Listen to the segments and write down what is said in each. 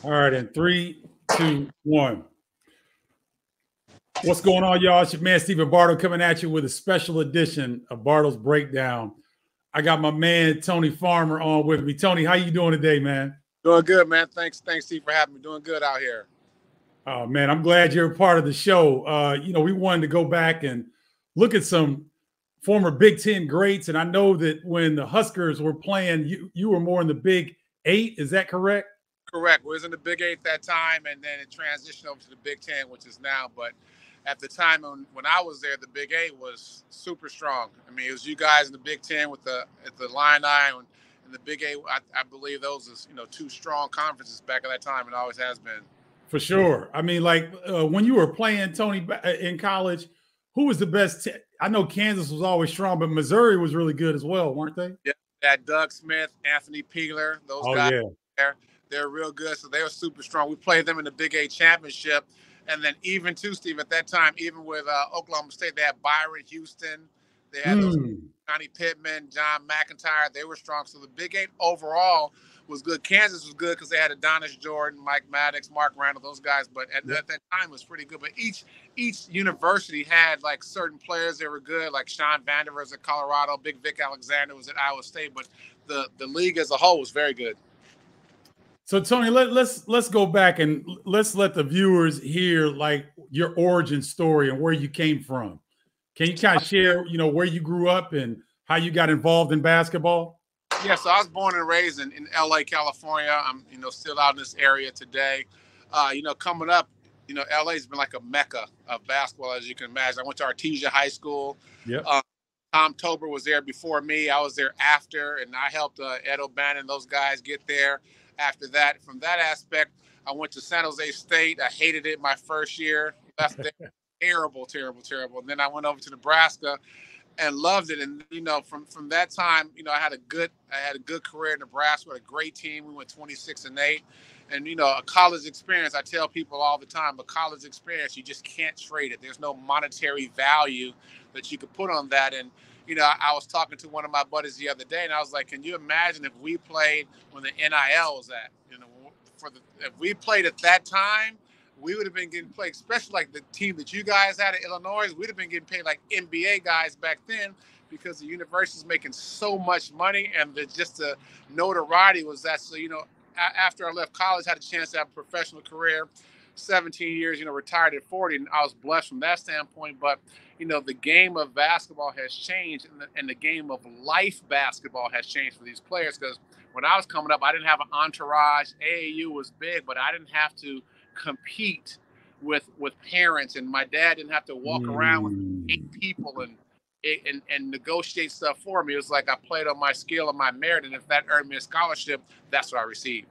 All right, in 3, 2, 1. What's going on, y'all? It's your man, Stephen Bartle, coming at you with a special edition of Bartle's Breakdown. I got my man, Tony Farmer, on with me. Tony, how you doing today, man? Doing good, man. Thanks, Steve, for having me. Doing good out here. Oh, man, I'm glad you're a part of the show. We wanted to go back and look at some former Big Ten greats, and I know that when the Huskers were playing, you were more in the Big 8. Is that correct? Correct. We was in the Big 8 that time, and then it transitioned over to the Big 10, which is now. But at the time when I was there, the Big 8 was super strong. I mean, it was you guys in the Big 10 with the Illini and the Big 8. I believe those is two strong conferences back at that time, and always has been. For sure. I mean, when you were playing, Tony, in college, who was the best? I know Kansas was always strong, but Missouri was really good as well, weren't they? Yeah, that Doug Smith, Anthony Peeler, those guys. Yeah. They're real good, so they were super strong. We played them in the Big 8 championship, and then even too, Steve, at that time, even with Oklahoma State, they had Byron Houston, they had those Johnny Pittman, John McIntyre. They were strong. So the Big 8 overall was good. Kansas was good because they had Adonis Jordan, Mike Maddox, Mark Randall, those guys. But at that time, it was pretty good. But each university had like certain players that were good, like Sean Vanderveer at Colorado, Big Vic Alexander was at Iowa State. But the league as a whole was very good. So Tony, let's go back and let's let the viewers hear like your origin story and where you came from. Can you kind of share, where you grew up and how you got involved in basketball? Yeah, so I was born and raised in LA, California. I'm, still out in this area today. Coming up, LA's been like a mecca of basketball, as you can imagine. I went to Artesia High School. Yeah. Tom Tober was there before me. I was there after, and I helped Ed O'Bannon, those guys get there. After that, from that aspect, I went to San Jose State. I hated it my first year. Left there. Terrible. And then I went over to Nebraska and loved it. And, from that time, I had a good career in Nebraska with a great team. We went 26-8. And, a college experience, I tell people all the time, a college experience, you just can't trade it. There's no monetary value that you could put on that. And, I was talking to one of my buddies the other day, and I was like, can you imagine if we played when the NIL was at? If we played at that time, we would have been getting paid, especially like the team that you guys had at Illinois. We'd have been getting paid like NBA guys back then because the university's making so much money, and just the notoriety was that. So, after I left college, I had a chance to have a professional career, 17 years, retired at 40, and I was blessed from that standpoint. But, the game of basketball has changed, and the game of life basketball has changed for these players, because when I was coming up, I didn't have an entourage. AAU was big, but I didn't have to compete with parents, and my dad didn't have to walk around with 8 people and negotiate stuff for me. It was like I played on my skill and my merit, and if that earned me a scholarship, that's what I received.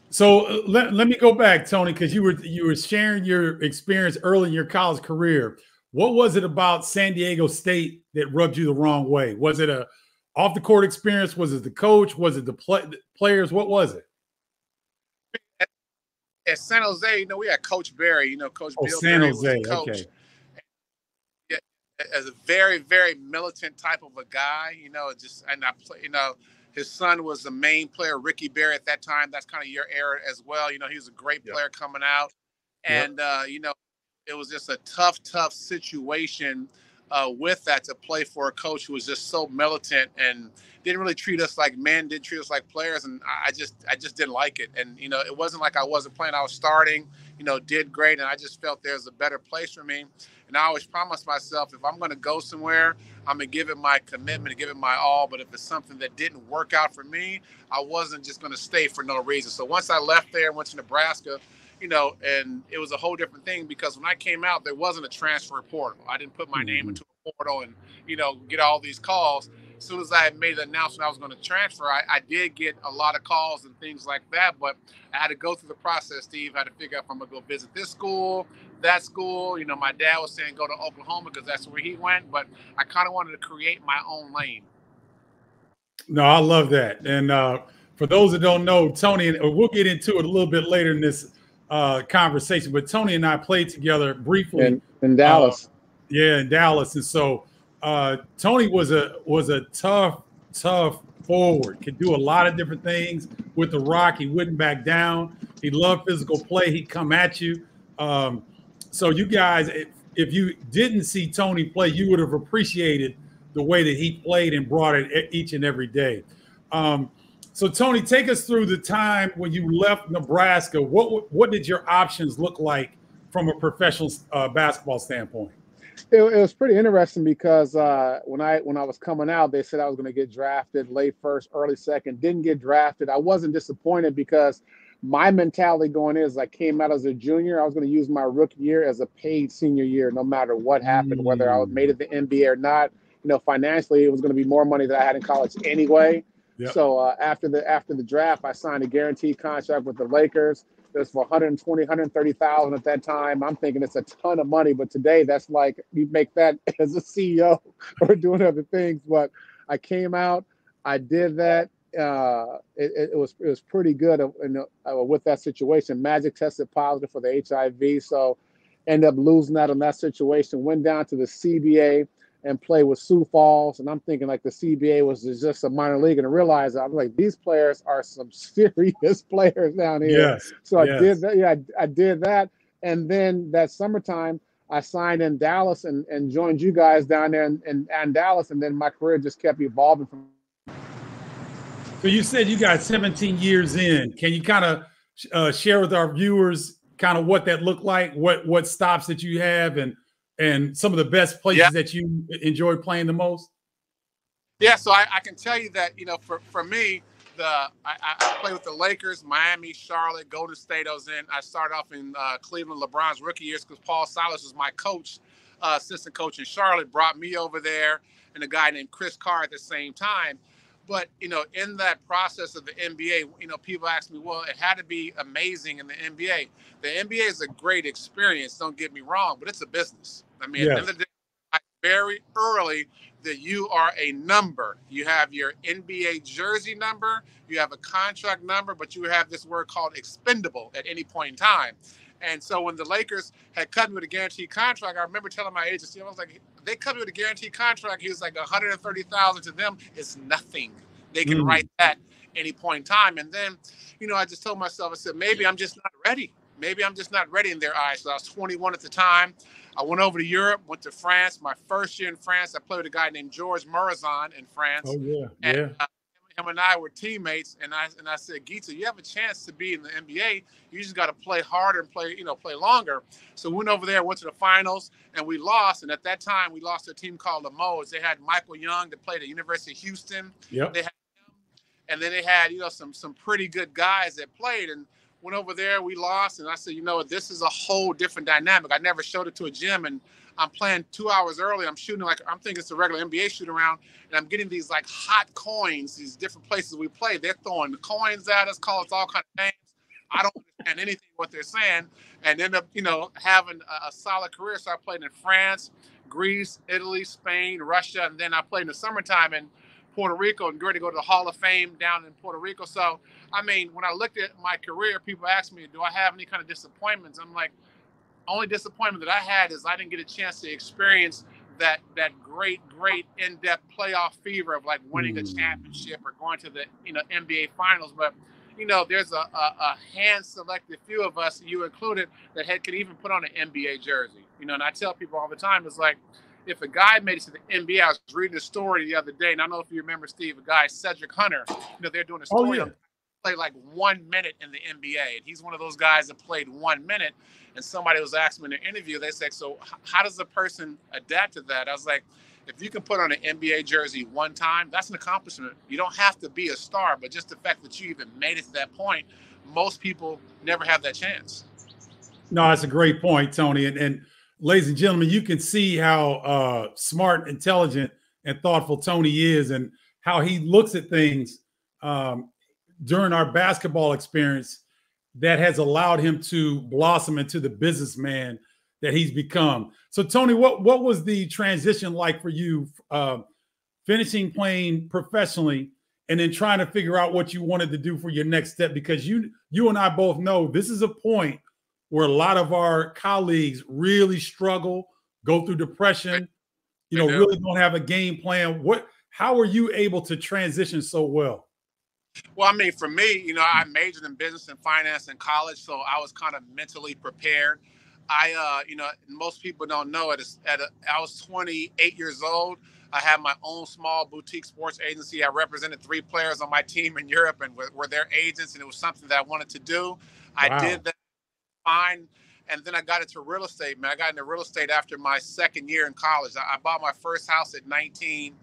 So let me go back, Tony, because you were sharing your experience early in your college career. What was it about San Diego State that rubbed you the wrong way? Was it a off the court experience? Was it the coach? Was it the players? What was it? At San Jose, we had Coach Barry. Coach Bill San Barry Jose, was the coach. Okay. Yeah, as a very, very militant type of a guy. His son was the main player, Ricky Barry, at that time. That's kind of your era as well. He was a great player coming out. And, it was just a tough situation with that, to play for a coach who was just so militant and didn't really treat us like men, didn't treat us like players. And I just didn't like it. And, it wasn't like I wasn't playing. I was starting, did great. And I just felt there's a better place for me. And I always promised myself, if I'm going to go somewhere, I'm going to give it my commitment and give it my all. But if it's something that didn't work out for me, I wasn't just going to stay for no reason. So once I left there and went to Nebraska, and it was a whole different thing, because when I came out, there wasn't a transfer portal. I didn't put my name into a portal and, get all these calls. As soon as I had made the announcement I was going to transfer, I did get a lot of calls and things like that. But I had to go through the process, Steve. I had to figure out if I'm going to go visit this school, that school. My dad was saying go to Oklahoma because that's where he went. But I kind of wanted to create my own lane. No, I love that. And for those that don't know, Tony, and we'll get into it a little bit later in this conversation, but Tony and I played together briefly in Dallas. In Dallas. And so Tony was a tough forward, could do a lot of different things with the rock. He wouldn't back down. He loved physical play. He'd come at you. So you guys, if you didn't see Tony play, you would have appreciated the way that he played and brought it each and every day. So Tony, take us through the time when you left Nebraska. What did your options look like from a professional basketball standpoint? It was pretty interesting because when I was coming out, they said I was going to get drafted late first, early second. Didn't get drafted. I wasn't disappointed because my mentality going is I came out as a junior. I was going to use my rookie year as a paid senior year, no matter what happened, whether I made it the NBA or not. You know, financially, it was going to be more money than I had in college anyway. Yep. So after the draft, I signed a guaranteed contract with the Lakers. It was for 120, 130,000 at that time. I'm thinking it's a ton of money, but today that's like you make that as a CEO or doing other things. But I came out, I did that. It was pretty good with that situation. Magic tested positive for the HIV, so ended up losing out on that situation. Went down to the CBA and played with Sioux Falls, and I'm thinking like the CBA was just a minor league, and I realized I'm like these players are some serious players down here. Yes. So I did that. Yeah, I did that, and then that summertime I signed in Dallas and joined you guys down there in Dallas, and then my career just kept evolving from. So you said you got 17 years in. Can you kind of share with our viewers kind of what that looked like, what stops that you have, and some of the best places that you enjoy playing the most? Yeah, so I can tell you that, you know, for me, I played with the Lakers, Miami, Charlotte, Golden State. I started off in Cleveland, LeBron's rookie years, because Paul Silas was my coach, assistant coach in Charlotte, brought me over there, and a guy named Chris Carr at the same time. But, you know, in that process of the NBA, you know, people ask me, well, it had to be amazing in the NBA. The NBA is a great experience, don't get me wrong, but it's a business. I mean, at the end of the day, very early that you are a number. You have your NBA jersey number, you have a contract number, but you have this word called expendable at any point in time. And so when the Lakers had cut me with a guaranteed contract, I remember telling my agency, I was like, they cut me with a guaranteed contract. He was like, 130,000 to them is nothing. They can write that any point in time. And then, you know, I just told myself, I said, maybe I'm just not ready. Maybe I'm just not ready in their eyes. So I was 21 at the time. I went over to Europe, went to France. My first year in France, I played with a guy named Georges Morazan in France. Oh, yeah. And, yeah. Him and I were teammates, and I said, Gita, you have a chance to be in the NBA. You just got to play harder and play longer. So we went over there, went to the finals, and we lost. And at that time, we lost to a team called the Moes. They had Michael Young that played at University of Houston. Yep. They had him, and then they had some pretty good guys that played. And went over there, we lost, and I said, you know, this is a whole different dynamic. I never showed it to a gym, and I'm playing 2 hours early. I'm shooting like I'm thinking it's a regular NBA shoot around, and I'm getting these like hot coins, these different places we play. They're throwing the coins at us, calling us all kind of names. I don't understand anything what they're saying, and end up, you know, having a solid career. So I played in France, Greece, Italy, Spain, Russia, and then I played in the summertime in Puerto Rico and ready to go to the Hall of Fame down in Puerto Rico. So, I mean, when I looked at my career, people ask me, do I have any kind of disappointments? I'm like, only disappointment that I had is I didn't get a chance to experience that great in-depth playoff fever of like winning a championship or going to the, you know, NBA finals. But, you know, there's a hand-selected few of us, you included, that could even put on an NBA jersey. You know, and I tell people all the time, it's like, if a guy made it to the NBA, I was reading a story the other day, and I don't know if you remember, Steve, a guy, Cedric Hunter, you know, they're doing a story on played like 1 minute in the NBA, and he's one of those guys that played 1 minute. And somebody was asking me in an interview, they said, so how does a person adapt to that? I was like, if you can put on an NBA jersey one time, that's an accomplishment. You don't have to be a star, but just the fact that you even made it to that point, most people never have that chance. No, that's a great point, Tony. And ladies and gentlemen, you can see how smart, intelligent, and thoughtful Tony is, and how he looks at things during our basketball experience that has allowed him to blossom into the businessman that he's become. So, Tony, what was the transition like for you, finishing playing professionally and then trying to figure out what you wanted to do for your next step? Because you and I both know this is a point where a lot of our colleagues really struggle, go through depression, you know, really don't have a game plan. How were you able to transition so well? Well, I mean, for me, I majored in business and finance in college, so I was kind of mentally prepared. Most people don't know it. I was 28 years old. I had my own small boutique sports agency. I represented 3 players on my team in Europe and were their agents, and it was something that I wanted to do. I Wow. did that fine. And then I got into real estate, man. I got into real estate after my second year in college. I bought my first house at 19,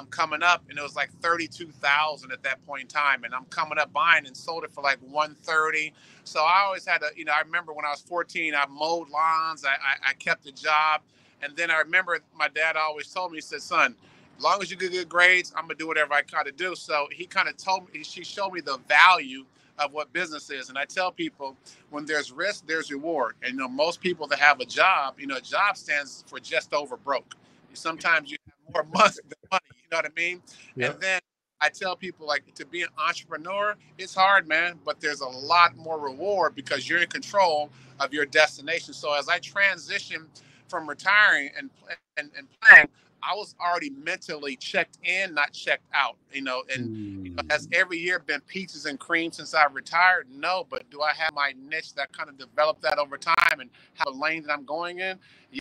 coming up, and it was like 32,000 at that point in time. And I'm coming up buying and sold it for like 130. So I always had I remember when I was 14, I mowed lawns. I kept a job. And then I remember my dad always told me, he said, son, as long as you get good grades, I'm gonna do whatever I gotta do. So he kind of told me, she showed me the value of what business is. And I tell people, when there's risk, there's reward. And most people that have a job, a job stands for just over broke. Sometimes you have more money than money, you know what I mean? Yeah. And then I tell people, like, to be an entrepreneur, it's hard, man, but there's a lot more reward because you're in control of your destination. So as I transition from retiring and playing, I was already mentally checked in, not checked out, has every year been peaches and cream since I retired? No, but do I have my niche that kind of developed that over time and have a lane that I'm going in?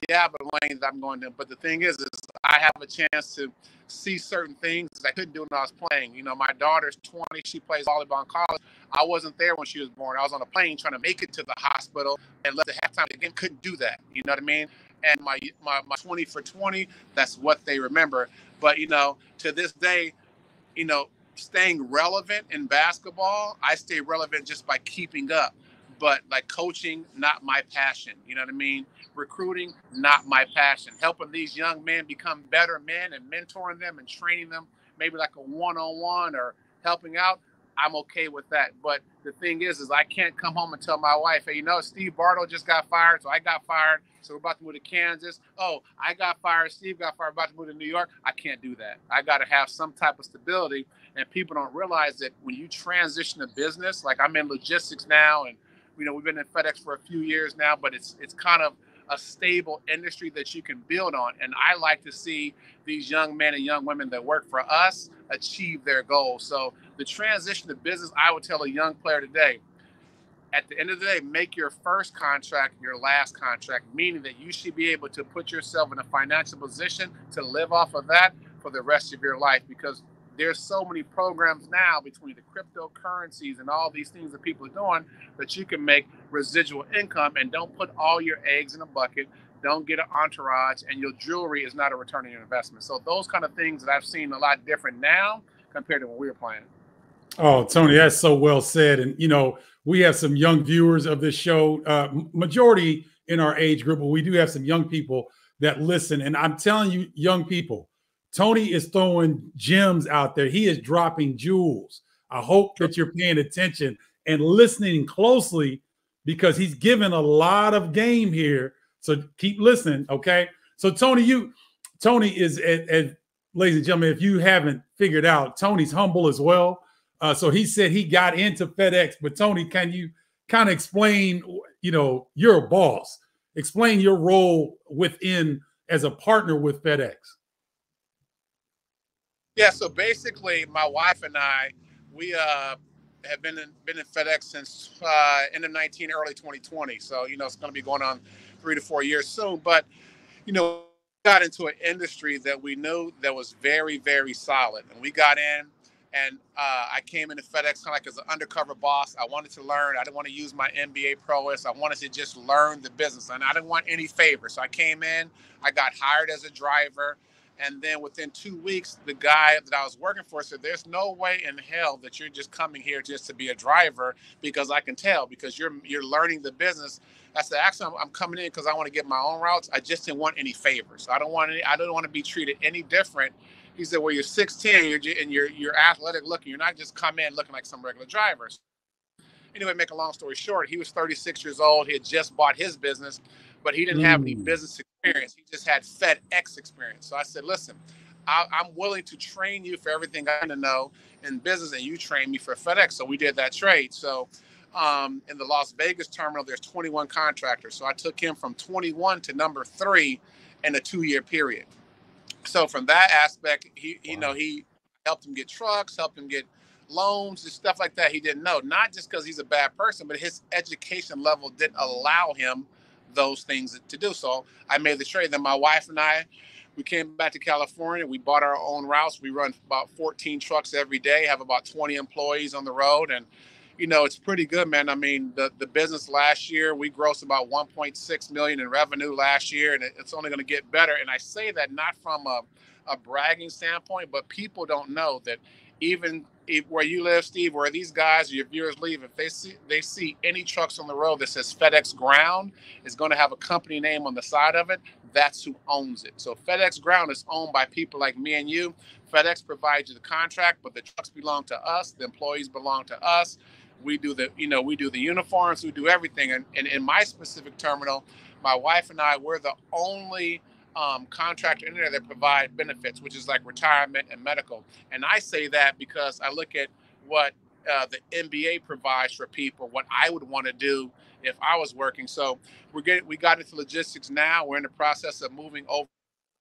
Yeah, but a lane that I'm going in. But the thing is I have a chance to see certain things I couldn't do when I was playing. My daughter's 20, she plays volleyball in college. I wasn't there when she was born. I was on a plane trying to make it to the hospital and left at halftime again. Couldn't do that. You know what I mean? And my 20 for 20, that's what they remember. But, to this day, staying relevant in basketball, I stay relevant just by keeping up. But like coaching, not my passion. You know what I mean? Recruiting, not my passion. Helping these young men become better men and mentoring them and training them, maybe like a one-on-one or helping out, I'm okay with that. But the thing is I can't come home and tell my wife, hey, Steve Bartle just got fired, so I got fired, so we're about to move to Kansas. Oh, I got fired, Steve got fired, about to move to New York. I can't do that. I got to have some type of stability. And people don't realize that when you transition to business, like I'm in logistics now, and we've been in FedEx for a few years now, but it's kind of a stable industry that you can build on. And I like to see these young men and young women that work for us achieve their goals. So the transition to business, I would tell a young player today, at the end of the day, make your first contract your last contract, meaning that you should be able to put yourself in a financial position to live off of that for the rest of your life, because there's so many programs now between the cryptocurrencies and all these things that people are doing that you can make residual income, and don't put all your eggs in a bucket. Don't get an entourage, and your jewelry is not a return on your investment. So those kind of things that I've seen a lot different now compared to when we were playing. Oh, Tony, that's so well said. And, we have some young viewers of this show, majority in our age group, but we do have some young people that listen. And I'm telling you, young people, Tony is throwing gems out there. He is dropping jewels. I hope that you're paying attention and listening closely, because he's given a lot of game here. So keep listening, okay? So Tony is, ladies and gentlemen, if you haven't figured out, Tony's humble as well. So he said he got into FedEx, but Tony, can you kind of explain, you're a boss. Explain your role within as a partner with FedEx. Yeah, so basically, my wife and I, we have been in FedEx since end of 19, early 2020. So it's going to be going on 3 to 4 years soon. But got into an industry that we knew that was very, very solid, and we got in. And I came into FedEx kind of like as an undercover boss. I wanted to learn. I didn't want to use my MBA prowess. I wanted to just learn the business, and I didn't want any favors. So I came in. I got hired as a driver. And then within 2 weeks, the guy that I was working for said, there's no way in hell that you're just coming here just to be a driver, because I can tell, because you're learning the business. I said, actually, I'm coming in because I want to get my own routes. I just didn't want any favors. I don't want to be treated any different. He said, well, you're 6'10", and you're athletic looking. You're not just come in looking like some regular drivers. Anyway, make a long story short, he was 36 years old. He had just bought his business, but he didn't have any business experience. He just had FedEx experience. So I said, listen, I'm willing to train you for everything I need to know in business, and you train me for FedEx. So we did that trade. So in the Las Vegas terminal, there's 21 contractors. So I took him from 21 to number 3 in a 2-year period. So from that aspect, he Wow. you know he helped him get trucks, helped him get loans and stuff like that. He didn't know, not just because he's a bad person, but his education level didn't allow him those things to do. So I made the trade. Then my wife and I, we came back to California. We bought our own routes. We run about 14 trucks every day, have about 20 employees on the road. And, it's pretty good, man. I mean, the business last year, we grossed about 1.6 million in revenue last year, and it's only going to get better. And I say that not from a bragging standpoint, but people don't know that even where you live, Steve, where these guys or your viewers live, if they see any trucks on the road that says FedEx Ground, is going to have a company name on the side of it. That's who owns it. So FedEx Ground is owned by people like me and you. FedEx provides you the contract, but the trucks belong to us. The employees belong to us. We do the uniforms, we do everything. And in my specific terminal, my wife and I, we're the only contractor in there that provide benefits, which is like retirement and medical. And I say that because I look at what the NBA provides for people, what I would want to do if I was working. So we got into logistics now. We're in the process of moving over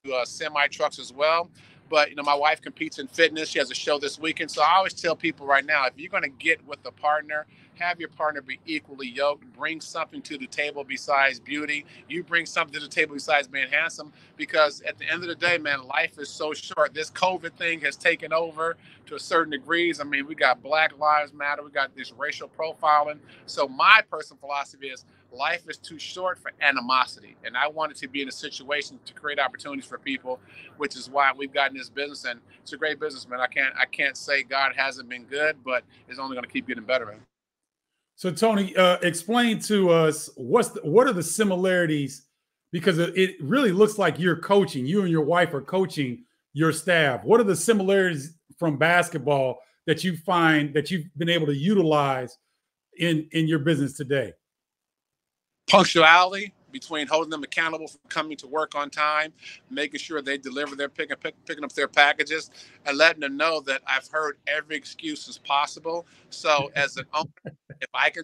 to semi trucks as well. But my wife competes in fitness. She has a show this weekend. So I always tell people right now, if you're going to get with a partner, have your partner be equally yoked. Bring something to the table besides beauty. You bring something to the table besides being handsome. Because at the end of the day, man, life is so short. This COVID thing has taken over to a certain degrees. I mean, we got Black Lives Matter. We got this racial profiling. So my personal philosophy is life is too short for animosity. And I wanted to be in a situation to create opportunities for people, which is why we've gotten this business. And it's a great business, man. I can't say God hasn't been good, but it's only going to keep getting better, man. So Tony, explain to us what are the similarities, because it really looks like you're coaching. You and your wife are coaching your staff. What are the similarities from basketball that you find that you've been able to utilize in your business today? Punctuality, between holding them accountable for coming to work on time, making sure they deliver their picking up their packages, and letting them know that I've heard every excuse as possible. So as an owner, if I can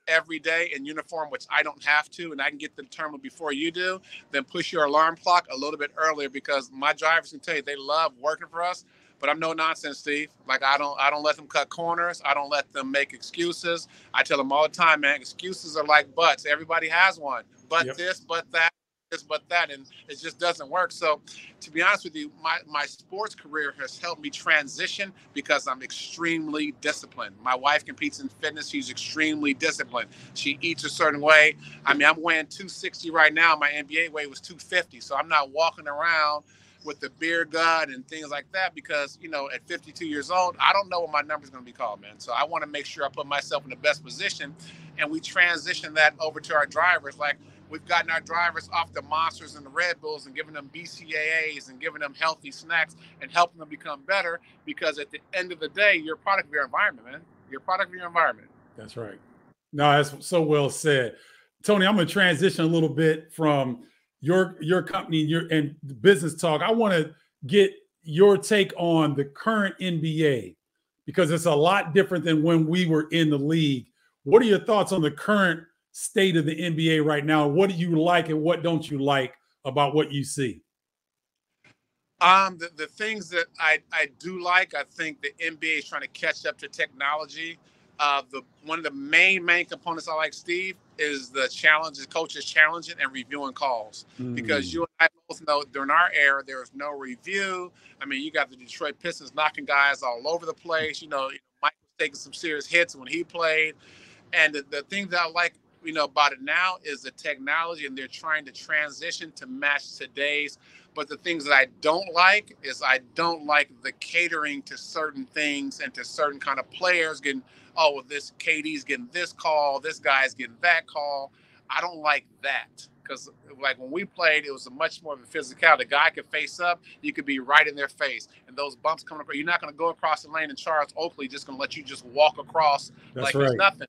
every day in uniform, which I don't have to, and I can get to the terminal before you do, then push your alarm clock a little bit earlier, because my drivers can tell you they love working for us. But I'm no nonsense, Steve. Like I don't let them cut corners. I don't let them make excuses. I tell them all the time, man, excuses are like butts. Everybody has one. But Yep. this, but that, this, but that, and it just doesn't work. So to be honest with you, my sports career has helped me transition because I'm extremely disciplined. My wife competes in fitness. She's extremely disciplined. She eats a certain way. I mean, I'm weighing 260 right now. My NBA weight was 250. So I'm not walking around with the beer gut and things like that, because at 52 years old, I don't know what my number is going to be called, man. So I want to make sure I put myself in the best position, and we transition that over to our drivers. Like, we've gotten our drivers off the Monsters and the Red Bulls and giving them BCAAs and giving them healthy snacks and helping them become better, because at the end of the day, you're a product of your environment, man. You're a product of your environment. That's right. No, that's so well said. Tony, I'm going to transition a little bit from your company and the business talk. I want to get your take on the current NBA, because it's a lot different than when we were in the league. What are your thoughts on the current state of the NBA right now? What do you like and what don't you like about what you see? The things that I do like, I think the NBA is trying to catch up to technology. One of the main components I like, Steve, is the challenges, coaches challenging and reviewing calls. Because you and I both know during our era, there was no review. I mean, you got the Detroit Pistons knocking guys all over the place. Mike was taking some serious hits when he played. And the thing that I like, about it now is the technology, and they're trying to transition to match today's. But the things that I don't like is I don't like the catering to certain things and to certain kind of players getting, oh, well, this KD's getting this call, this guy's getting that call. I don't like that, because like when we played, it was a much more of a physicality. The guy could face up, you could be right in their face, and those bumps coming across, you're not going to go across the lane, and Charles Oakley just going to let you just walk across. That's like right. It's nothing.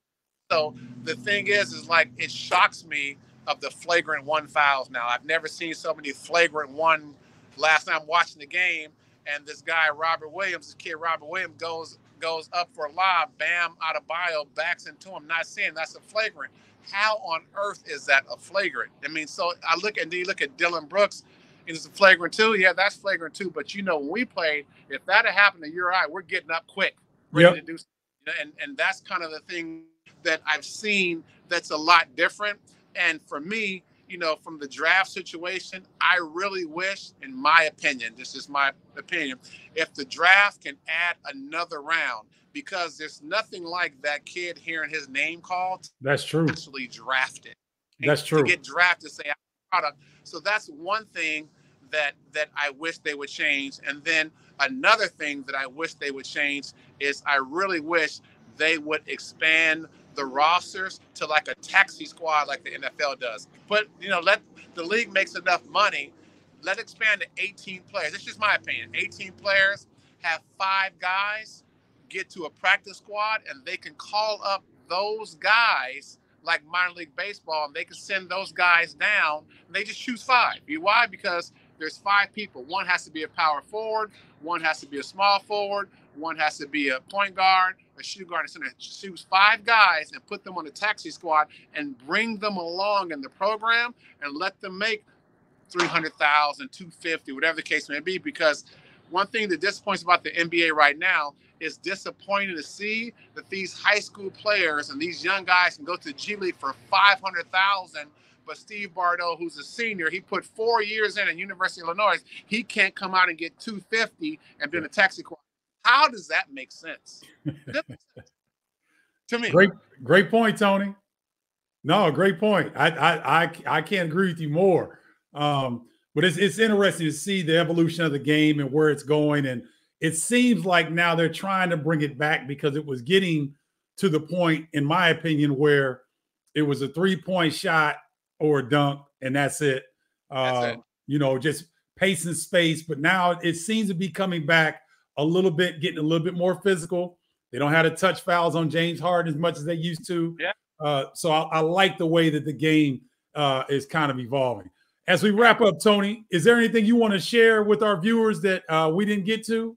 So the thing is like, it shocks me of the flagrant one fouls now. I've never seen so many flagrant one. Last time watching the game, and this guy, this kid Robert Williams, goes up for a lob, bam, out of bio, backs into him, not seeing that's a flagrant. How on earth is that a flagrant? I mean, so then you look at Dylan Brooks. Is it flagrant too? Yeah, that's flagrant too. But you know, when we played, if that had happened to your eye, we're getting up quick, ready to do something. You know, and that's kind of the thing that I've seen that's a lot different. And for me, you know, from the draft situation, I really wish, in my opinion, this is my opinion, if the draft can add another round, because there's nothing like that kid hearing his name called. That's true. Actually drafted. That's true. To get drafted, say, product. So that's one thing that I wish they would change. And then another thing that I wish they would change is I really wish they would expand the rosters to like a taxi squad like the NFL does. But, you know, let the league makes enough money. Let it expand to 18 players. This is my opinion. 18 players, have 5 guys get to a practice squad, and they can call up those guys like minor league baseball, and they can send those guys down, and they just choose 5. Why? Because there's 5 people. One has to be a power forward, one has to be a small forward, one has to be a point guard, a shooting guard, and center. Choose 5 guys and put them on the taxi squad and bring them along in the program and let them make 300,000, 250, whatever the case may be. Because one thing that disappoints about the NBA right now is disappointing to see that these high school players and these young guys can go to the G League for 500,000. But Steve Bardo, who's a senior, he put 4 years in at University of Illinois. He can't come out and get 250 and be in a taxi squad. How does that make sense? To me. Great point, Tony. No, great point. I can't agree with you more. But it's interesting to see the evolution of the game and where it's going. And it seems like now they're trying to bring it back, because it was getting to the point, in my opinion, where it was a 3-point shot or a dunk, and that's it. You know, just pace and space. But now it seems to be coming back a little bit, getting a little bit more physical. They don't have to touch fouls on James Harden as much as they used to. Yeah. So I like the way that the game is kind of evolving. As we wrap up, Tony, is there anything you want to share with our viewers that we didn't get to?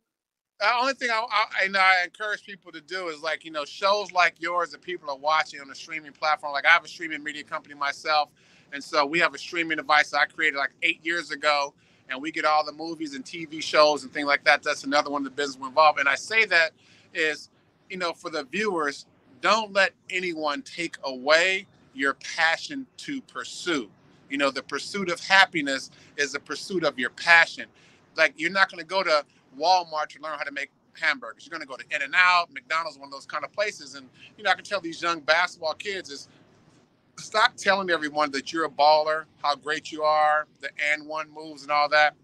The only thing I encourage people to do is, like, you know, shows like yours that people are watching on a streaming platform. Like, I have a streaming media company myself, and so we have a streaming device that I created like 8 years ago, and we get all the movies and TV shows and things like that. That's another one of the business we're involved. And I say that is, you know, for the viewers, don't let anyone take away your passion to pursue. You know, the pursuit of happiness is the pursuit of your passion. Like, you're not going to go to Walmart to learn how to make hamburgers. You're going to go to In-N-Out, McDonald's, one of those kind of places. And, you know, I can tell these young basketball kids is, stop telling everyone that you're a baller, how great you are, the and one moves and all that.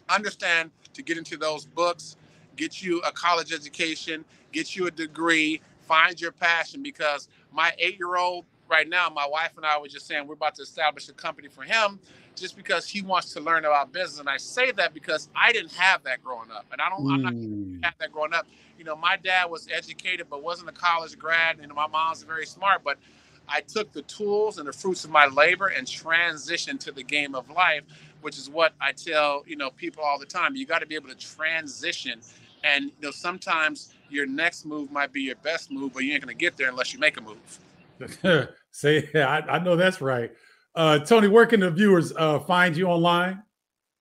Understand, to get into those books, get you a college education, get you a degree, find your passion. Because my 8-year-old right now, my wife and I were just saying we're about to establish a company for him, just because he wants to learn about business. And I say that because I didn't have that growing up. And I'm not going to have that growing up. You know, my dad was educated, but wasn't a college grad. And my mom's very smart, but I took the tools and the fruits of my labor and transitioned to the game of life, which is what I tell, you know, people all the time. You got to be able to transition. And, you know, sometimes your next move might be your best move, but you ain't going to get there unless you make a move. I know that's right. Tony, where can the viewers find you online?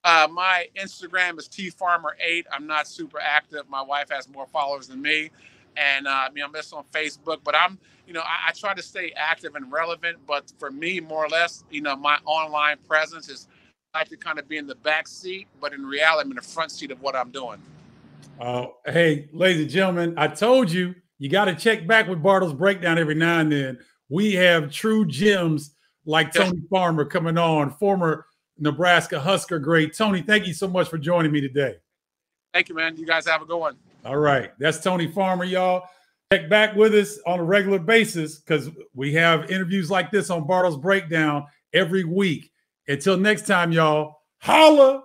My Instagram is tfarmer8. I'm not super active. My wife has more followers than me. And I'm just on Facebook, but I'm, you know, I try to stay active and relevant. But for me, more or less, you know, my online presence is, I like to kind of be in the back seat, but in reality, I'm in the front seat of what I'm doing. Hey, ladies and gentlemen, I told you, you got to check back with Bartle's Breakdown every now and then. We have true gems like Tony Farmer coming on, former Nebraska Husker great. Tony, thank you so much for joining me today. Thank you, man. You guys have a good one. All right. That's Tony Farmer, y'all. Check back with us on a regular basis, because we have interviews like this on Bartle's Breakdown every week. Until next time, y'all, holla.